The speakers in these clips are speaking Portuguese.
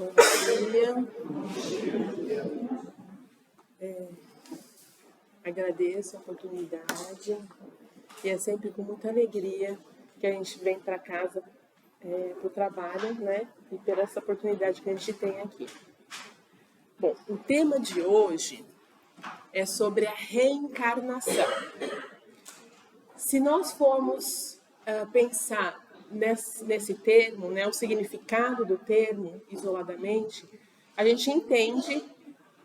Bom dia. Agradeço a oportunidade e é sempre com muita alegria que a gente vem para casa, para o trabalho, né? E por essa oportunidade que a gente tem aqui. Bom, o tema de hoje é sobre a reencarnação. Se nós formos pensar nesse termo, né, o significado do termo isoladamente, a gente entende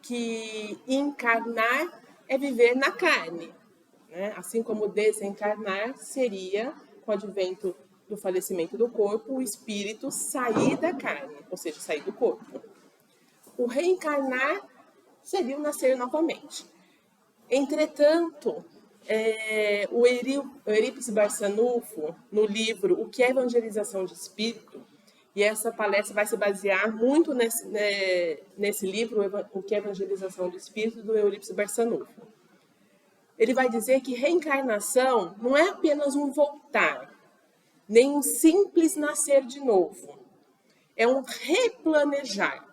que encarnar é viver na carne, né? Assim como desencarnar seria, com o advento do falecimento do corpo, o espírito sair da carne, ou seja, sair do corpo. O reencarnar seria o nascer novamente. Entretanto, o Eurípides Barçanufo, no livro O que é Evangelização de Espírito, e essa palestra vai se basear muito nesse livro, O que é Evangelização de Espírito, do Eurípides Barçanufo. Ele vai dizer que reencarnação não é apenas um voltar, nem um simples nascer de novo. É um replanejar,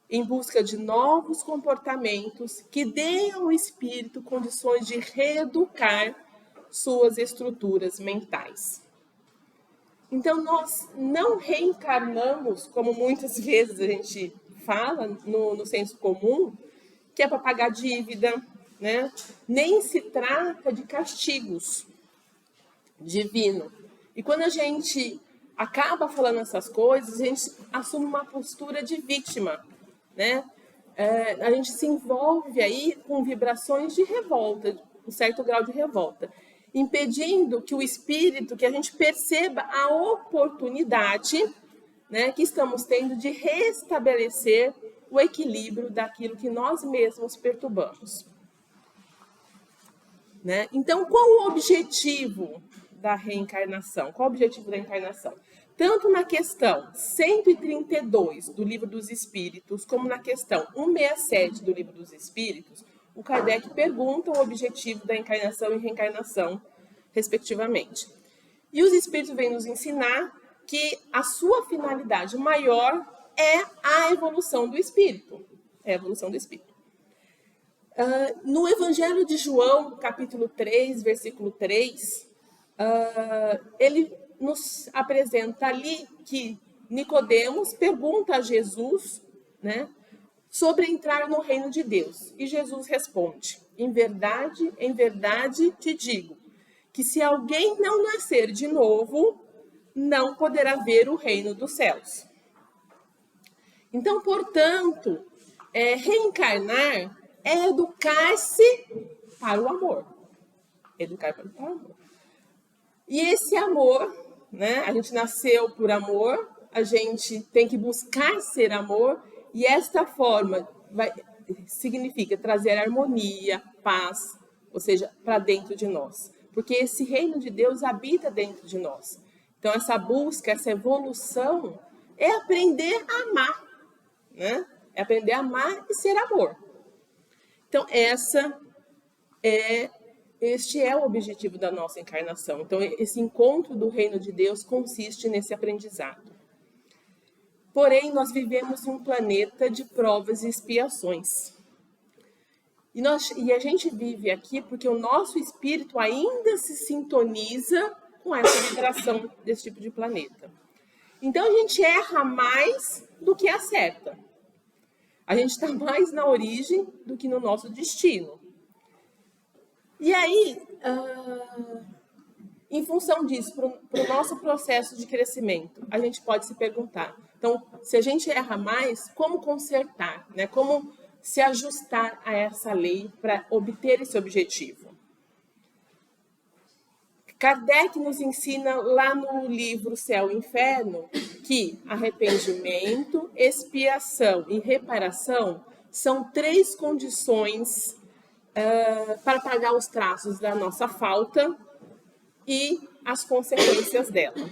em busca de novos comportamentos que deem ao espírito condições de reeducar suas estruturas mentais. Então, nós não reencarnamos, como muitas vezes a gente fala no senso comum, que é para pagar dívida, né? Nem se trata de castigos divinos. E quando a gente acaba falando essas coisas, a gente assume uma postura de vítima, né? A gente se envolve aí com vibrações de revolta, um certo grau de revolta, impedindo que o espírito, que a gente perceba a oportunidade, né, que estamos tendo de restabelecer o equilíbrio daquilo que nós mesmos perturbamos. Né? Então, qual o objetivo da reencarnação? Qual o objetivo da encarnação? Tanto na questão 132 do Livro dos Espíritos, como na questão 167 do Livro dos Espíritos, o Kardec pergunta o objetivo da encarnação e reencarnação, respectivamente. E os Espíritos vêm nos ensinar que a sua finalidade maior é a evolução do Espírito. É a evolução do Espírito. No Evangelho de João, capítulo 3, versículo 3, ele nos apresenta ali que Nicodemos pergunta a Jesus, né, sobre entrar no reino de Deus. E Jesus responde: em verdade te digo, que se alguém não nascer de novo, não poderá ver o reino dos céus. Então, portanto, reencarnar é educar-se para o amor. Educar para o amor. E esse amor, né? A gente nasceu por amor, a gente tem que buscar ser amor, e esta forma significa trazer harmonia, paz, ou seja, para dentro de nós. Porque esse reino de Deus habita dentro de nós. Então, essa busca, essa evolução, é aprender a amar, né? É aprender a amar e ser amor. Então, este é o objetivo da nossa encarnação. Então, esse encontro do reino de Deus consiste nesse aprendizado. Porém, nós vivemos em um planeta de provas e expiações. E a gente vive aqui porque o nosso espírito ainda se sintoniza com essa vibração desse tipo de planeta. Então, a gente erra mais do que acerta. A gente está mais na origem do que no nosso destino. E aí, em função disso, para o nosso processo de crescimento, a gente pode se perguntar, então, se a gente erra mais, como consertar, né? Como se ajustar a essa lei para obter esse objetivo? Kardec nos ensina lá no livro Céu e Inferno que arrependimento, expiação e reparação são 3 condições para pagar os traços da nossa falta e as consequências dela.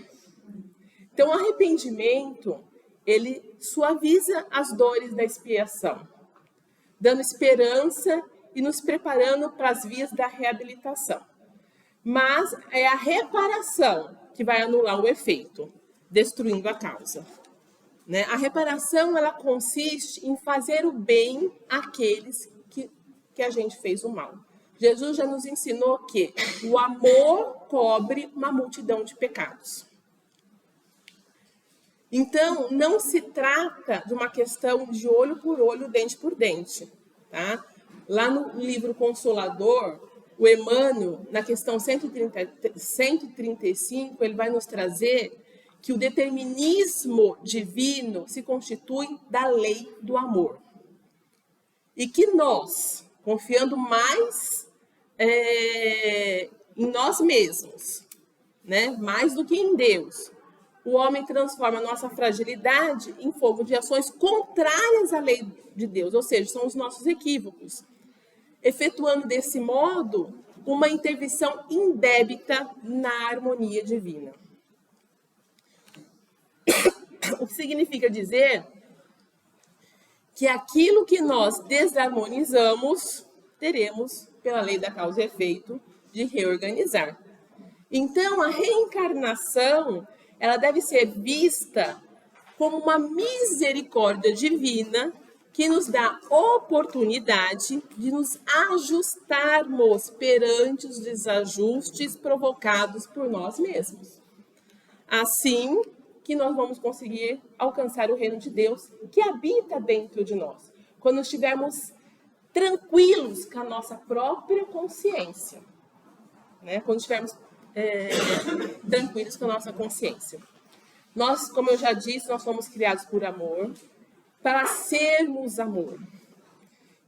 Então, o arrependimento, ele suaviza as dores da expiação, dando esperança e nos preparando para as vias da reabilitação. Mas é a reparação que vai anular o efeito, destruindo a causa. né? A reparação, ela consiste em fazer o bem àqueles que a gente fez o mal. Jesus já nos ensinou que o amor cobre uma multidão de pecados. Então, não se trata de uma questão de olho por olho, dente por dente, tá? Lá no livro Consolador, o Emmanuel, na questão 135, ele vai nos trazer que o determinismo divino se constitui da lei do amor. E que nós, confiando mais em nós mesmos, né? Mais do que em Deus, o homem transforma a nossa fragilidade em fogo de ações contrárias à lei de Deus, ou seja, são os nossos equívocos, efetuando desse modo uma intervenção indébita na harmonia divina. O que significa dizer que aquilo que nós desarmonizamos, teremos, pela lei da causa e efeito, de reorganizar. Então, a reencarnação, ela deve ser vista como uma misericórdia divina que nos dá oportunidade de nos ajustarmos perante os desajustes provocados por nós mesmos. Assim que nós vamos conseguir alcançar o reino de Deus que habita dentro de nós, quando estivermos tranquilos com a nossa própria consciência, né? Quando estivermos tranquilos com a nossa consciência. Nós, como eu já disse, nós fomos criados por amor, para sermos amor.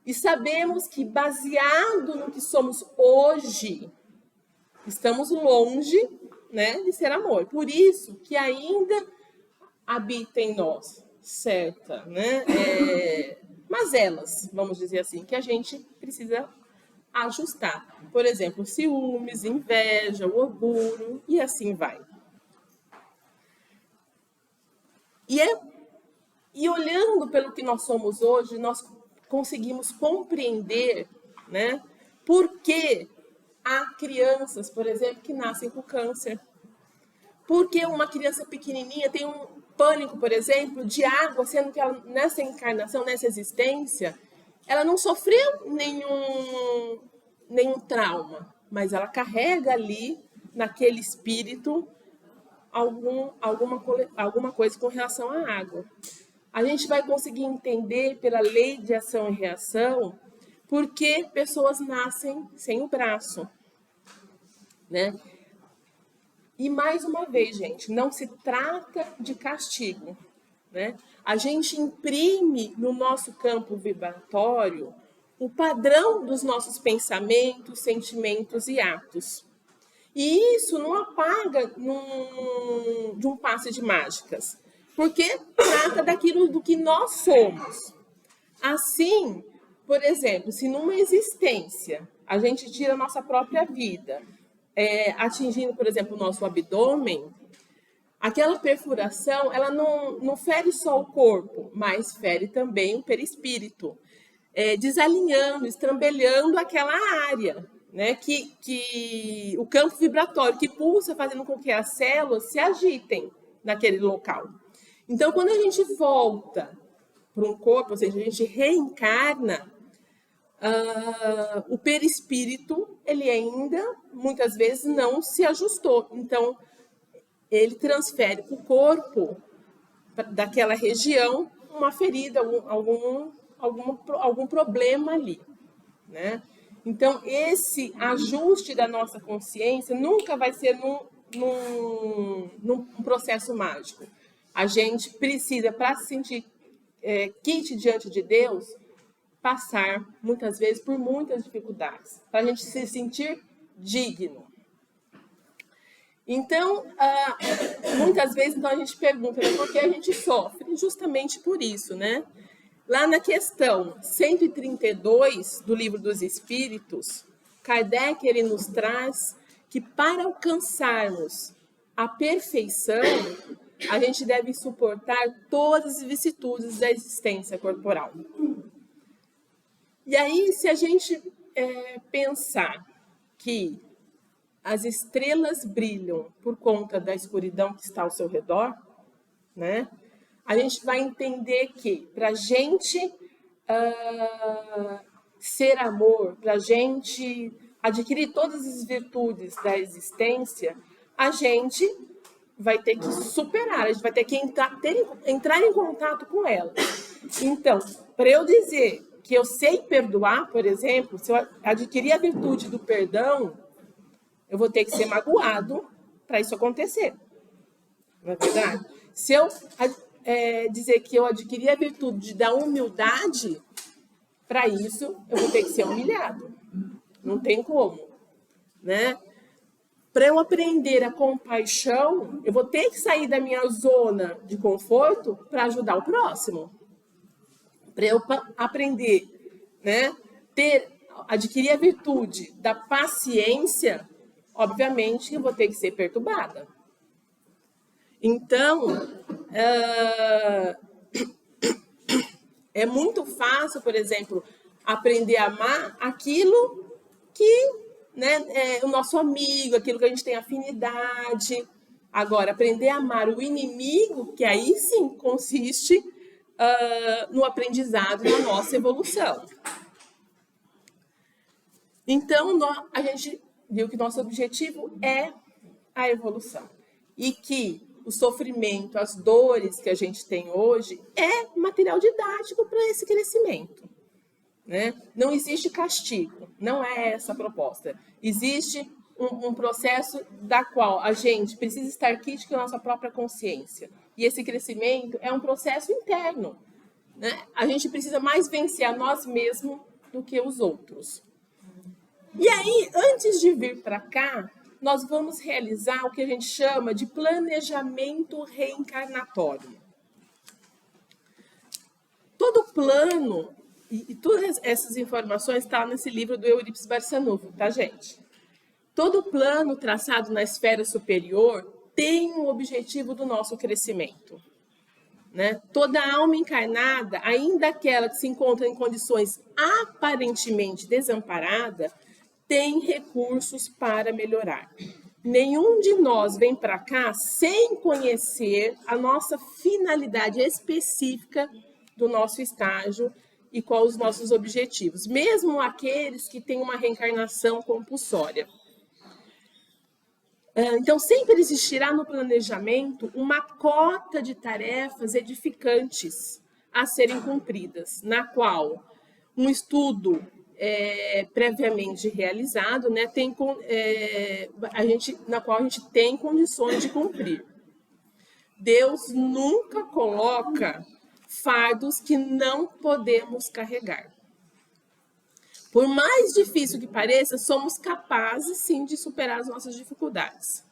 E sabemos que, baseado no que somos hoje, estamos longe, né, de ser amor. Por isso que ainda habita em nós certa, né, mazelas, vamos dizer assim, que a gente precisa ajustar. Por exemplo, ciúmes, inveja, orgulho e assim vai. E olhando pelo que nós somos hoje, nós conseguimos compreender, né, por que há crianças, por exemplo, que nascem com câncer. Porque uma criança pequenininha tem um pânico, por exemplo, de água, sendo que ela, nessa encarnação, nessa existência, ela não sofreu nenhum trauma, mas ela carrega ali, naquele espírito, alguma coisa com relação à água. A gente vai conseguir entender, pela lei de ação e reação, por que pessoas nascem sem o braço, né? E mais uma vez, gente, não se trata de castigo, né? A gente imprime no nosso campo vibratório o padrão dos nossos pensamentos, sentimentos e atos. E isso não apaga de um passe de mágicas, porque trata daquilo do que nós somos. Assim, por exemplo, se numa existência a gente tira a nossa própria vida, atingindo, por exemplo, o nosso abdômen, aquela perfuração, ela não fere só o corpo, mas fere também o perispírito, desalinhando, estrambelhando aquela área, né, que o campo vibratório que pulsa, fazendo com que as células se agitem naquele local. Então, quando a gente volta para um corpo, ou seja, a gente reencarna, o perispírito, ele ainda, muitas vezes, não se ajustou. Então, ele transfere para o corpo, daquela região, uma ferida, algum problema ali, né? Então, esse ajuste da nossa consciência nunca vai ser num processo mágico. A gente precisa, para se sentir quite diante de Deus, passar, muitas vezes, por muitas dificuldades, para a gente se sentir digno. Então, muitas vezes, então, a gente pergunta, né, por que a gente sofre? Justamente por isso, né? Lá na questão 132 do Livro dos Espíritos, Kardec, ele nos traz que para alcançarmos a perfeição, a gente deve suportar todas as vicissitudes da existência corporal. E aí, se a gente pensar que as estrelas brilham por conta da escuridão que está ao seu redor, né? a gente vai entender que para a gente ser amor, para a gente adquirir todas as virtudes da existência, a gente vai ter que superar, a gente vai ter que entrar em contato com ela. Então, para eu dizer que eu sei perdoar, por exemplo, se eu adquirir a virtude do perdão, eu vou ter que ser magoado para isso acontecer. Não é verdade? Se eu dizer que eu adquiri a virtude da humildade, para isso eu vou ter que ser humilhado. Não tem como, né? Para eu aprender a compaixão, eu vou ter que sair da minha zona de conforto para ajudar o próximo. Para eu aprender, né, adquirir a virtude da paciência, obviamente eu vou ter que ser perturbada. Então, é muito fácil, por exemplo, aprender a amar aquilo que, né, é o nosso amigo, aquilo que a gente tem afinidade. Agora, aprender a amar o inimigo, que aí sim consiste no aprendizado da nossa evolução. Então, a gente viu que nosso objetivo é a evolução. E que o sofrimento, as dores que a gente tem hoje é material didático para esse crescimento. Né? Não existe castigo, não é essa a proposta. Existe um processo da qual a gente precisa estar crítico à nossa própria consciência. E esse crescimento é um processo interno. Né? A gente precisa mais vencer a nós mesmos do que os outros. E aí, antes de vir para cá, nós vamos realizar o que a gente chama de planejamento reencarnatório. Todo plano, e todas essas informações estão nesse livro do Eurípides Barçanufo, tá, gente? Todo plano traçado na esfera superior tem um objetivo do nosso crescimento. Né? Toda alma encarnada, ainda aquela que se encontra em condições aparentemente desamparadas, tem recursos para melhorar. Nenhum de nós vem para cá sem conhecer a nossa finalidade específica do nosso estágio e quais os nossos objetivos, mesmo aqueles que têm uma reencarnação compulsória. Então, sempre existirá no planejamento uma cota de tarefas edificantes a serem cumpridas, na qual um estudo previamente realizado, né, na qual a gente tem condições de cumprir. Deus nunca coloca fardos que não podemos carregar. Por mais difícil que pareça, somos capazes, sim, de superar as nossas dificuldades.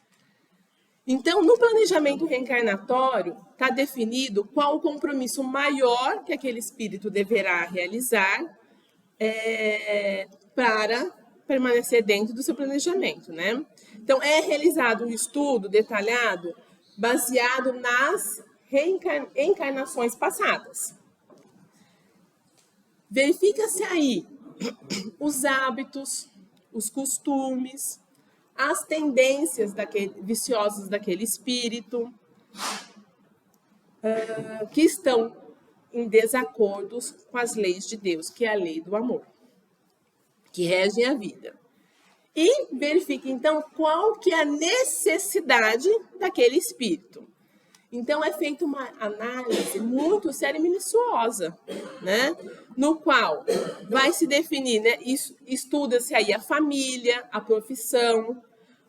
Então, no planejamento reencarnatório, está definido qual o compromisso maior que aquele espírito deverá realizar para permanecer dentro do seu planejamento, né? Então, é realizado um estudo detalhado baseado nas reencarnações passadas. Verifica-se aí os hábitos, os costumes, as tendências viciosas daquele espírito que estão em desacordo com as leis de Deus, que é a lei do amor, que rege a vida. E verifique, então, qual que é a necessidade daquele espírito. Então, é feita uma análise muito séria e minuciosa, né? No qual vai se definir, né? Estuda-se aí a família, a profissão,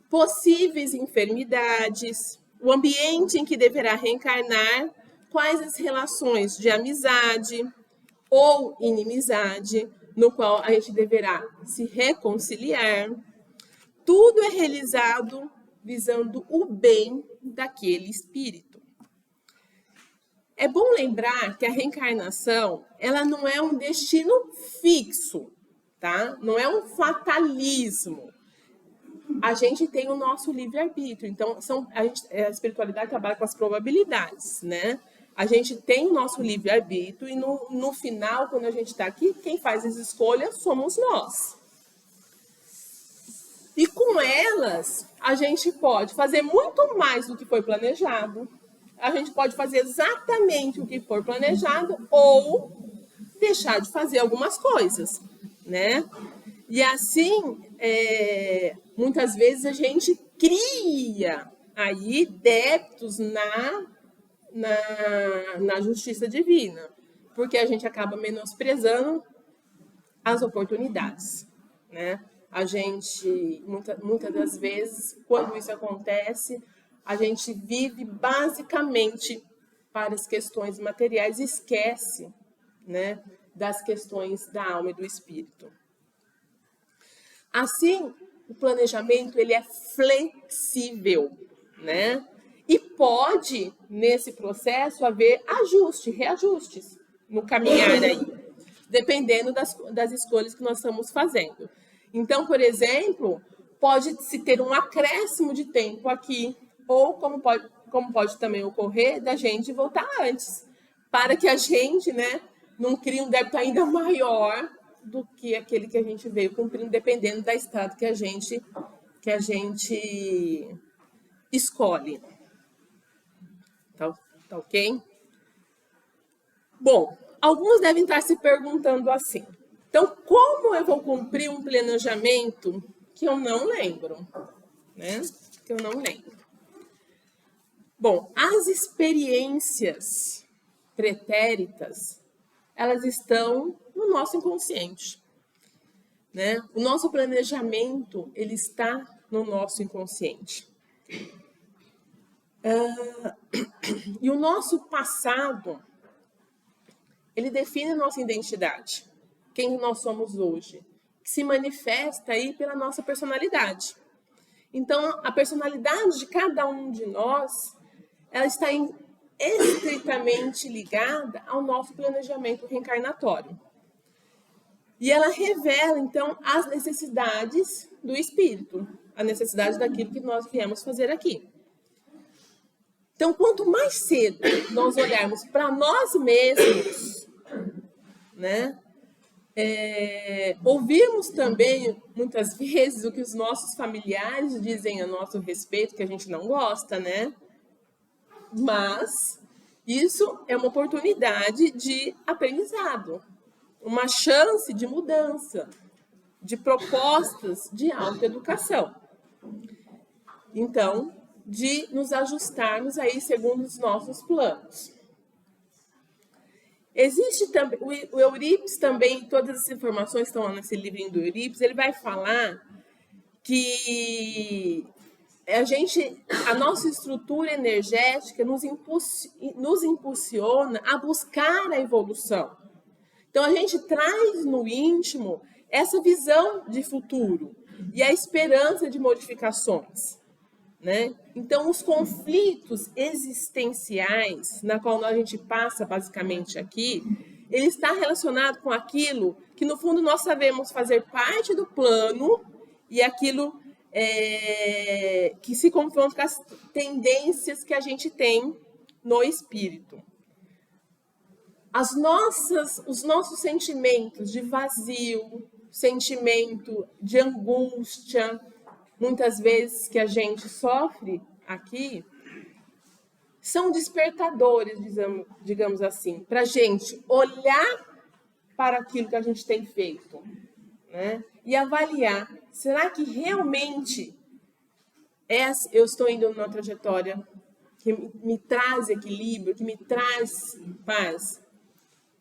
possíveis enfermidades, o ambiente em que deverá reencarnar, quais as relações de amizade ou inimizade, no qual a gente deverá se reconciliar. Tudo é realizado visando o bem daquele espírito. É bom lembrar que a reencarnação, ela não é um destino fixo, tá? Não é um fatalismo. A gente tem o nosso livre-arbítrio. Então, a espiritualidade trabalha com as probabilidades, né? A gente tem o nosso livre-arbítrio e no final, quando a gente está aqui, quem faz as escolhas somos nós. E com elas, a gente pode fazer muito mais do que foi planejado. a gente pode fazer exatamente o que for planejado ou deixar de fazer algumas coisas, né? E assim, muitas vezes a gente cria aí débitos na justiça divina, porque a gente acaba menosprezando as oportunidades, né? A gente, muitas das vezes, quando isso acontece, a gente vive basicamente para as questões materiais e esquece, né, das questões da alma e do espírito. Assim, o planejamento ele é flexível, né? E pode, nesse processo, haver reajustes no caminhar aí, dependendo das escolhas que nós estamos fazendo. Então, por exemplo, pode-se ter um acréscimo de tempo aqui, ou como pode também ocorrer, da gente voltar antes, para que a gente, né, não crie um débito ainda maior do que aquele que a gente veio cumprindo, dependendo da estrada que a gente escolhe. Tá ok? Bom, alguns devem estar se perguntando assim: então, como eu vou cumprir um planejamento que eu não lembro? Né? Que eu não lembro. Bom, as experiências pretéritas, elas estão no nosso inconsciente, né? O nosso planejamento, ele está no nosso inconsciente. E o nosso passado, ele define a nossa identidade, quem nós somos hoje, que se manifesta aí pela nossa personalidade. Então, a personalidade de cada um de nós, ela está estritamente ligada ao nosso planejamento reencarnatório. E ela revela, então, as necessidades do espírito, a necessidade daquilo que nós viemos fazer aqui. Então, quanto mais cedo nós olharmos para nós mesmos, né? Ouvirmos também, muitas vezes, o que os nossos familiares dizem a nosso respeito, que a gente não gosta, né? Mas isso é uma oportunidade de aprendizado, uma chance de mudança, de propostas de autoeducação. Então, de nos ajustarmos aí segundo os nossos planos. Existe também, o Eurípides também, todas as informações estão lá nesse livrinho do Eurípides, ele vai falar que a nossa estrutura energética nos impulsiona a buscar a evolução. Então, a gente traz no íntimo essa visão de futuro e a esperança de modificações, né? Então, os conflitos existenciais, na qual a gente passa basicamente aqui, ele está relacionado com aquilo que, no fundo, nós sabemos fazer parte do plano e aquilo que se confronta com as tendências que a gente tem no espírito. Os nossos sentimentos de vazio, sentimento de angústia, muitas vezes que a gente sofre aqui, são despertadores, digamos assim, para a gente olhar para aquilo que a gente tem feito, né? E avaliar, será que realmente eu estou indo numa trajetória que me traz equilíbrio, que me traz paz,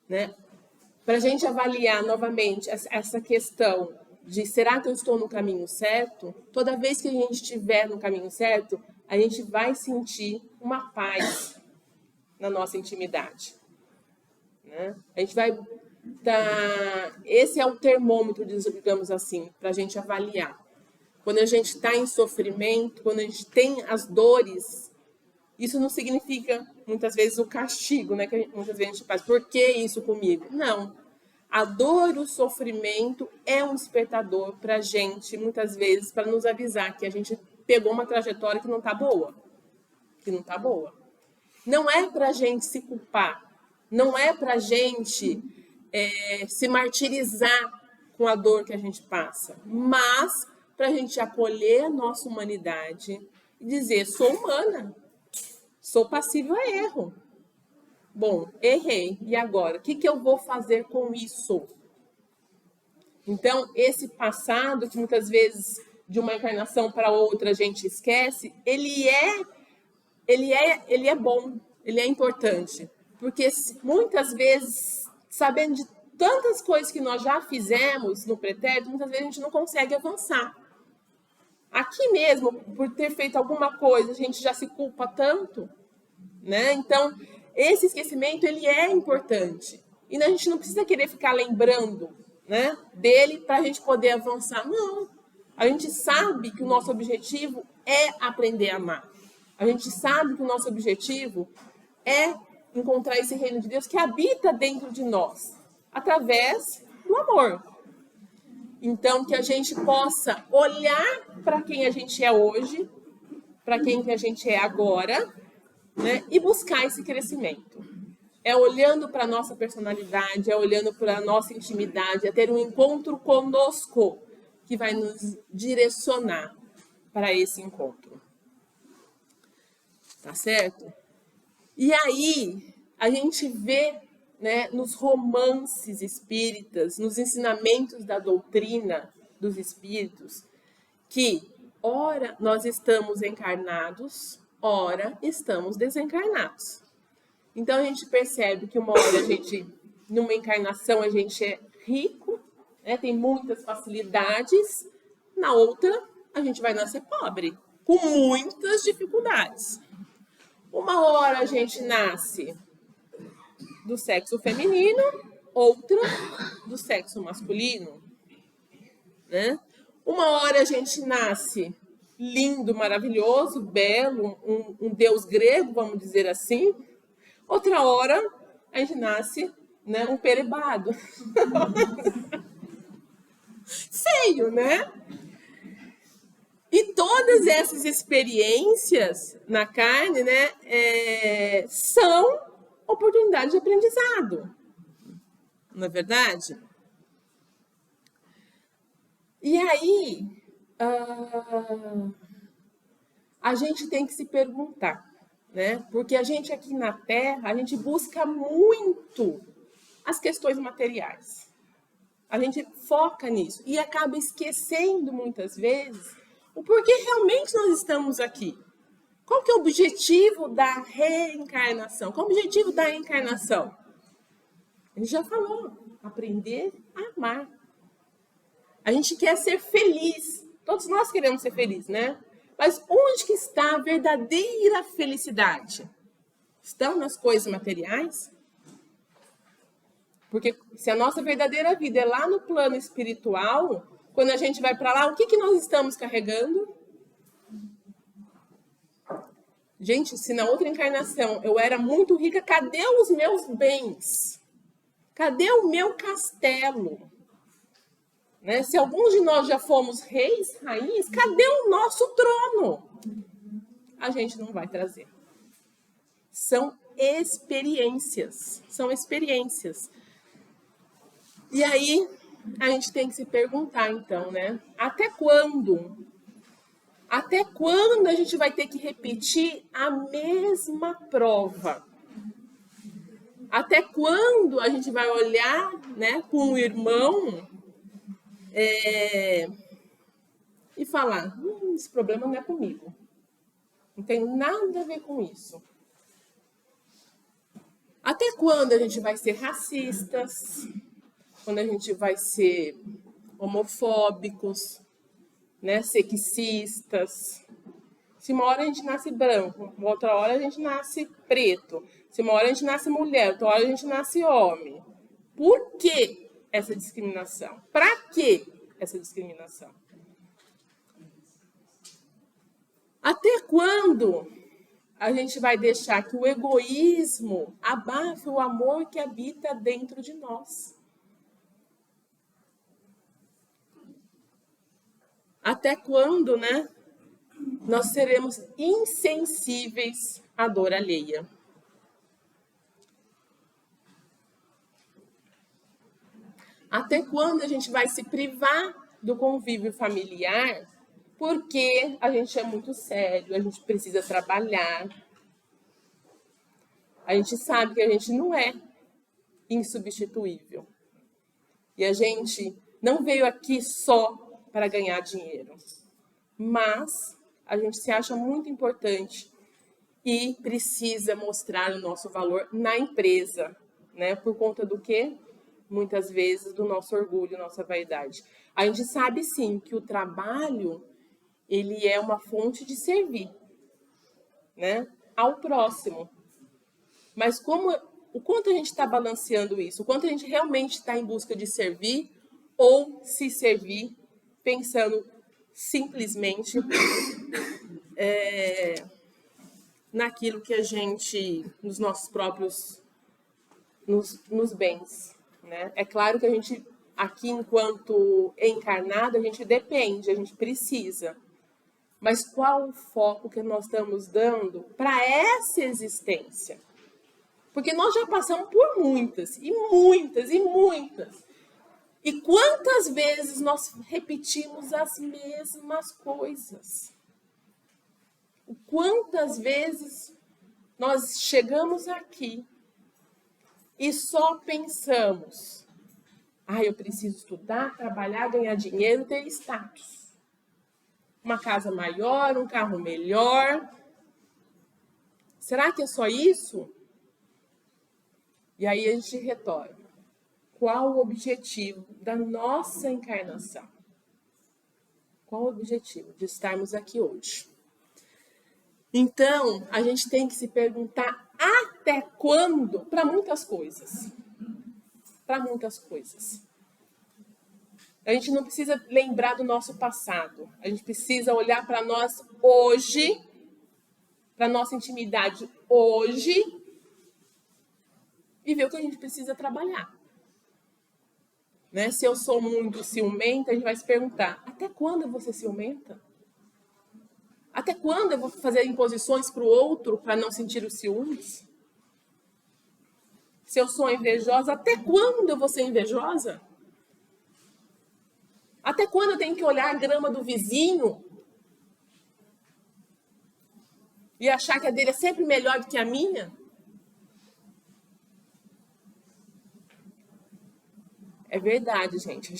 né? Para a gente avaliar novamente essa questão de será que eu estou no caminho certo? Toda vez que a gente estiver no caminho certo, a gente vai sentir uma paz na nossa intimidade, né? A gente vai esse é o termômetro, digamos assim, para a gente avaliar. Quando a gente está em sofrimento, quando a gente tem as dores, isso não significa, muitas vezes, o castigo, né? Que muitas vezes a gente faz, por que isso comigo? Não. A dor, o sofrimento é um despertador para a gente, muitas vezes, para nos avisar que a gente pegou uma trajetória que não está boa. Que não está boa. Não é para a gente se culpar, não é para a gente se martirizar com a dor que a gente passa, mas para a gente acolher a nossa humanidade e dizer, sou humana, Sou passível a erro. Bom, errei. E agora? O que eu vou fazer com isso? Então, esse passado, que muitas vezes de uma encarnação para outra a gente esquece, ele é bom, ele é importante. Porque muitas vezes, sabendo de tantas coisas que nós já fizemos no pretérito, muitas vezes a gente não consegue avançar. Aqui mesmo, por ter feito alguma coisa, a gente já se culpa tanto, né? Então, esse esquecimento, ele é importante. E a gente não precisa querer ficar lembrando, né, dele para a gente poder avançar. Não. A gente sabe que o nosso objetivo é aprender a amar. A gente sabe que o nosso objetivo é encontrar esse reino de Deus que habita dentro de nós, através do amor. Então, que a gente possa olhar para quem a gente é hoje, para quem que a gente é agora, né, e buscar esse crescimento. É olhando para a nossa personalidade, é olhando para a nossa intimidade, é ter um encontro conosco que vai nos direcionar para esse encontro. Tá certo? E aí, a gente vê, né, nos romances espíritas, nos ensinamentos da doutrina dos espíritos, que ora nós estamos encarnados, ora estamos desencarnados. Então a gente percebe que uma hora a gente, numa encarnação, a gente é rico, né, tem muitas facilidades, na outra a gente vai nascer pobre, com muitas dificuldades. Uma hora a gente nasce do sexo feminino, outra do sexo masculino, né? Uma hora a gente nasce lindo, maravilhoso, belo, um deus grego, vamos dizer assim. Outra hora a gente nasce, né, um perebado. Feio, né? E todas essas experiências na carne, né, são oportunidades de aprendizado. Não é verdade? E aí, a gente tem que se perguntar, né? Porque a gente aqui na Terra, a gente busca muito as questões materiais. A gente foca nisso e acaba esquecendo muitas vezes o porquê realmente nós estamos aqui. Qual que é o objetivo da reencarnação? Qual é o objetivo da encarnação? A gente já falou, aprender a amar. A gente quer ser feliz. Todos nós queremos ser felizes, né? Mas onde que está a verdadeira felicidade? Estão nas coisas materiais? Porque se a nossa verdadeira vida é lá no plano espiritual, quando a gente vai para lá, o que que nós estamos carregando? Gente, se na outra encarnação eu era muito rica, cadê os meus bens? Cadê o meu castelo? Né? Se alguns de nós já fomos reis, rainhas, cadê o nosso trono? A gente não vai trazer. São experiências. São experiências. E aí, a gente tem que se perguntar, então, né? Até quando? Até quando a gente vai ter que repetir a mesma prova? Até quando a gente vai olhar, né, com o irmão e falar, esse problema não é comigo. Não tem nada a ver com isso. Até quando a gente vai ser racistas? Quando a gente vai ser homofóbicos, né, sexistas? Se uma hora a gente nasce branco, outra hora a gente nasce preto. Se uma hora a gente nasce mulher, outra hora a gente nasce homem. Por que essa discriminação? Para que essa discriminação? Até quando a gente vai deixar que o egoísmo abafe o amor que habita dentro de nós? Até quando, né, nós seremos insensíveis à dor alheia? Até quando a gente vai se privar do convívio familiar porque a gente é muito sério, a gente precisa trabalhar, A gente sabe que a gente não é insubstituível. E a gente não veio aqui só para ganhar dinheiro. Mas a gente se acha muito importante e precisa mostrar o nosso valor na empresa, né? Por conta do quê? Muitas vezes do nosso orgulho, nossa vaidade. A gente sabe sim que o trabalho, ele é uma fonte de servir, né? Ao próximo. Mas o quanto a gente está balanceando isso? O quanto a gente realmente está em busca de servir ou se servir, pensando simplesmente naquilo que a gente, nos nossos próprios, nos bens, né? É claro que a gente, aqui enquanto encarnado, a gente depende, a gente precisa. Mas qual o foco que nós estamos dando para essa existência? Porque nós já passamos por muitas, e muitas, e muitas. E quantas vezes nós repetimos as mesmas coisas? Quantas vezes nós chegamos aqui e só pensamos: eu preciso estudar, trabalhar, ganhar dinheiro, ter status. Uma casa maior, um carro melhor. Será que é só isso? E aí a gente retorna. Qual o objetivo da nossa encarnação? Qual o objetivo de estarmos aqui hoje? Então, a gente tem que se perguntar até quando, para muitas coisas. Para muitas coisas. A gente não precisa lembrar do nosso passado. A gente precisa olhar para nós hoje, para nossa intimidade hoje, e ver o que a gente precisa trabalhar. Né? Se eu sou muito ciumenta, a gente vai se perguntar: até quando eu vou ser ciumenta? Até quando eu vou fazer imposições para o outro para não sentir os ciúmes? Se eu sou invejosa, até quando eu vou ser invejosa? Até quando eu tenho que olhar a grama do vizinho e achar que a dele é sempre melhor do que a minha? É verdade, gente.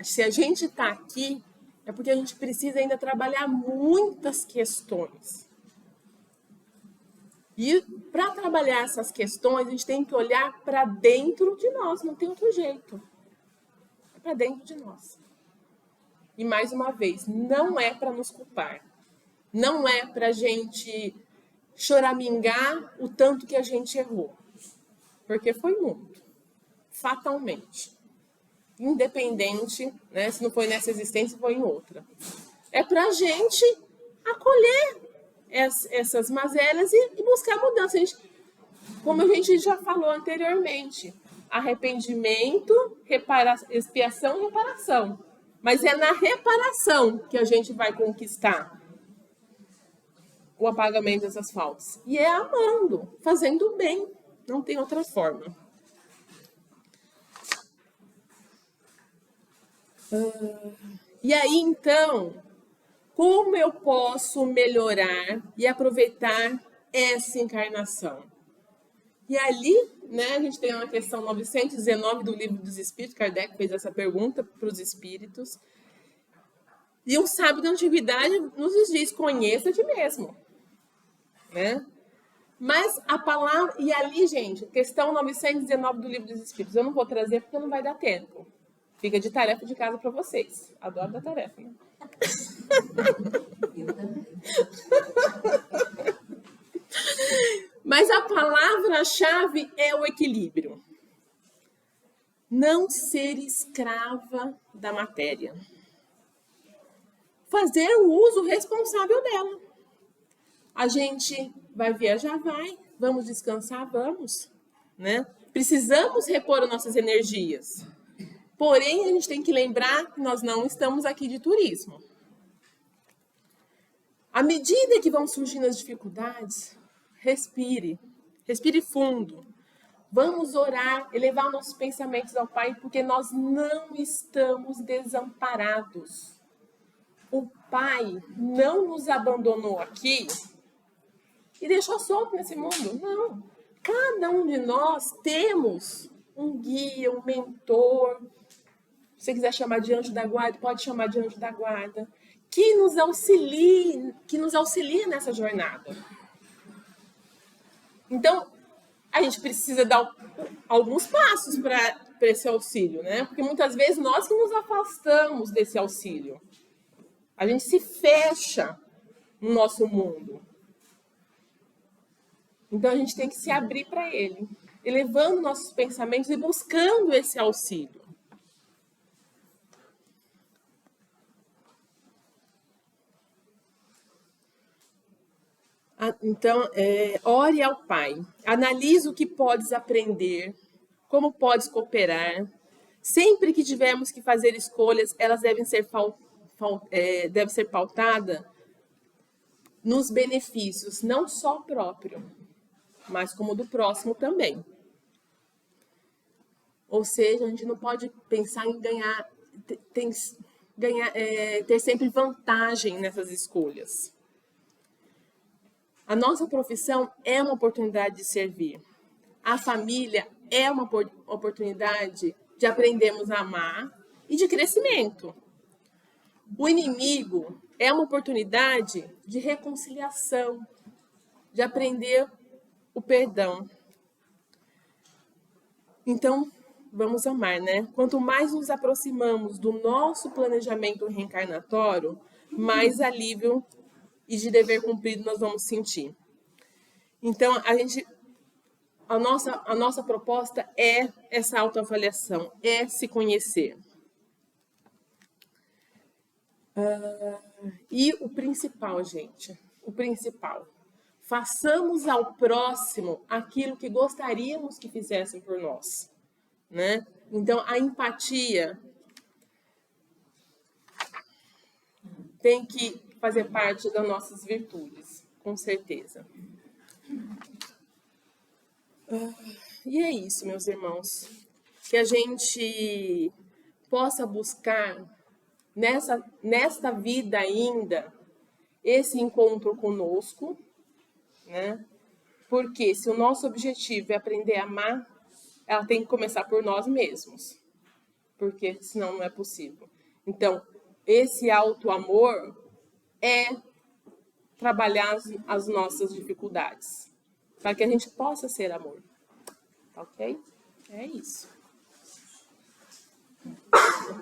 Se a gente está aqui, é porque a gente precisa ainda trabalhar muitas questões. E para trabalhar essas questões, a gente tem que olhar para dentro de nós, não tem outro jeito. É para dentro de nós. E mais uma vez, não é para nos culpar. Não é para a gente choramingar o tanto que a gente errou. Porque foi muito. Fatalmente. Independente, né? Se não foi nessa existência, foi em outra. É para a gente acolher essas mazelas e buscar mudança. Como a gente já falou anteriormente, arrependimento, expiação e reparação. Mas é na reparação que a gente vai conquistar o apagamento dessas faltas. E é amando, fazendo bem. Não tem outra forma. E aí, então, como eu posso melhorar e aproveitar essa encarnação? E ali, né, a gente tem uma questão 919 do Livro dos Espíritos. Kardec fez essa pergunta para os espíritos. E um sábio da antiguidade nos diz: conheça a ti mesmo. Né? Mas a palavra... E ali, gente, questão 919 do Livro dos Espíritos. Eu não vou trazer porque não vai dar tempo. Fica de tarefa de casa para vocês. Adoro dar tarefa, né? Eu também. Mas a palavra-chave é o equilíbrio. Não ser escrava da matéria. Fazer o uso responsável dela. A gente vai viajar, vai. Vamos descansar, vamos. Né? Precisamos repor as nossas energias. Porém, a gente tem que lembrar que nós não estamos aqui de turismo. À medida que vão surgindo as dificuldades, respire fundo. Vamos orar, elevar nossos pensamentos ao Pai, porque nós não estamos desamparados. O Pai não nos abandonou aqui e deixou solto nesse mundo. Não. Cada um de nós temos um guia, um mentor. Se você quiser chamar de anjo da guarda, pode chamar de anjo da guarda, que nos auxilia nessa jornada. Então, a gente precisa dar alguns passos para esse auxílio, né? Porque muitas vezes nós que nos afastamos desse auxílio. A gente se fecha no nosso mundo. Então, a gente tem que se abrir para ele, elevando nossos pensamentos e buscando esse auxílio. Então, ore ao Pai, analise o que podes aprender, como podes cooperar. Sempre que tivermos que fazer escolhas, elas devem ser pautadas nos benefícios, não só próprio, mas como do próximo também. Ou seja, a gente não pode pensar em ter sempre vantagem nessas escolhas. A nossa profissão é uma oportunidade de servir. A família é uma oportunidade de aprendermos a amar e de crescimento. O inimigo é uma oportunidade de reconciliação, de aprender o perdão. Então, vamos amar, né? Quanto mais nos aproximamos do nosso planejamento reencarnatório, mais alívio e de dever cumprido nós vamos sentir. Então, a nossa proposta é essa autoavaliação, é se conhecer. E o principal, gente, façamos ao próximo aquilo que gostaríamos que fizessem por nós, né? Então, a empatia tem que fazer parte das nossas virtudes, com certeza. E é isso, meus irmãos, que a gente possa buscar nesta vida ainda esse encontro conosco, né? Porque se o nosso objetivo é aprender a amar, ela tem que começar por nós mesmos, porque senão não é possível. Então, esse auto-amor é trabalhar as nossas dificuldades, para que a gente possa ser amor. Ok? É isso.